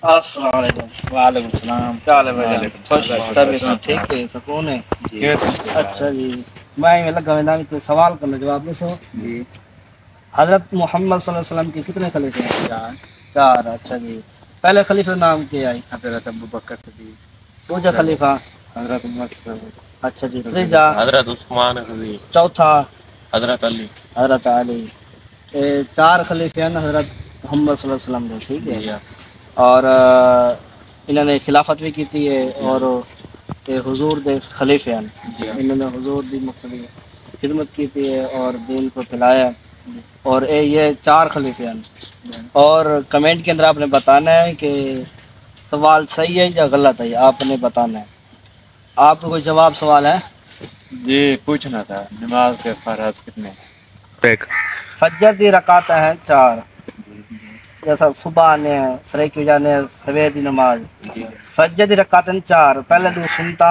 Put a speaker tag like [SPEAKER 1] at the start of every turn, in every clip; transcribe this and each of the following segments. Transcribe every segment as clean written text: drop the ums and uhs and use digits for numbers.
[SPEAKER 1] السلام علیکم۔
[SPEAKER 2] وعلیکم السلام۔
[SPEAKER 1] کیا حال ہے بھائی جان؟
[SPEAKER 2] وعلیکم
[SPEAKER 1] خوش
[SPEAKER 2] السلام۔
[SPEAKER 1] طبیعت سب ٹھیک ہے، سکون ہے؟ اچھا جی، میں لگا ہوا تو سوال کرنا جواب دے سو
[SPEAKER 2] جی
[SPEAKER 1] حضرت محمد صلی اللہ علیہ وسلم کے کتنے خلیفے ہیں؟
[SPEAKER 2] چار۔
[SPEAKER 1] چار۔ اچھا جی، پہلے خلیفہ نام کیا ہے؟
[SPEAKER 2] حضرت ابوبکر صدیق۔
[SPEAKER 1] دوجا خلیفہ؟
[SPEAKER 2] حضرت عمر فاروق۔
[SPEAKER 1] اچھا جی، تیجا؟
[SPEAKER 2] حضرت عثمان غنی۔
[SPEAKER 1] چوتھا؟
[SPEAKER 2] حضرت علی۔
[SPEAKER 1] حضرت علی۔ چار خلیفے ہیں حضرت محمد صلی اللہ علیہ وسلم نے، ٹھیک ہے؟
[SPEAKER 2] جی
[SPEAKER 1] اور انہوں نے خلافت بھی کی ہے، اور حضور دے خلیفے ہیں، انہوں نے حضور دی مقصد خدمت کی ہے اور دین کو پھیلایا، اور یہ چار خلیفے ہیں۔ اور کمنٹ کے اندر آپ نے بتانا ہے کہ سوال صحیح ہے یا غلط ہے، آپ نے بتانا ہے۔ آپ کو کوئی جواب سوال ہے؟
[SPEAKER 2] جی پوچھنا تھا، نماز کے فرض کتنے؟
[SPEAKER 1] فجر دی رکعت ہیں چار، جیسا صبح نے سرے کی جانے سویر دی نماز۔ فجر دی رکعت ہیں چار، پہلے دو سنتا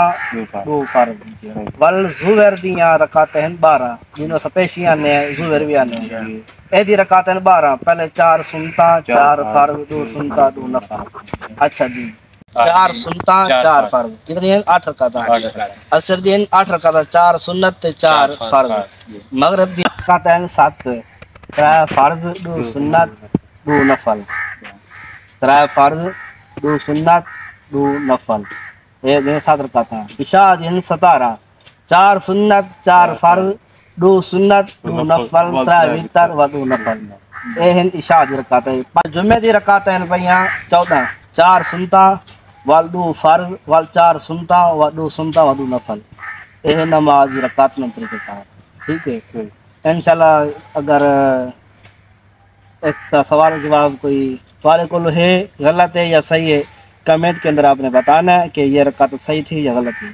[SPEAKER 1] دو فرض، ول ظہر دیاں رکعت ہیں 12، جنہوں سپیشیاں نے ظہر بھی آنے ہیں۔ اے دی رکعت ہیں 12، پہلے چار سنتا چار فرض، دو سنتا دو نفل۔ اچھا جی، چار سنتا چار فرض، کتنی ہیں؟ 8 رکعتیں۔ عصر دی 8 رکعتیں، 4 سنت تے 4 فرض۔ مغرب دی رکعت ہیں 7، 3 فرض 2 سنت 2 نفل۔ 3 فرض 2 سنت 2 نفل، یہ 7 رکعتیں۔ عشاء دی 17، 4 سنت 4 فرض 2 سنت 2 نفل، 3 وتر و 2 نفل، یہ ہیں عشاء دی رکعتیں۔ جمعہ دی رکعتیں پئیاں 14، 4 سنتا وال 2 فرض وال 4 سنتا و 2 سنتا و 2 نفل، یہ نماز دی رکعت میں طریقہ کار، ٹھیک ہے؟ انشاءاللہ اگر اس کا سوال جواب کوئی تمہارے کو ہے غلط ہے یا صحیح ہے، کمنٹ کے اندر آپ نے بتانا ہے کہ یہ رکعت صحیح تھی یا غلط تھی۔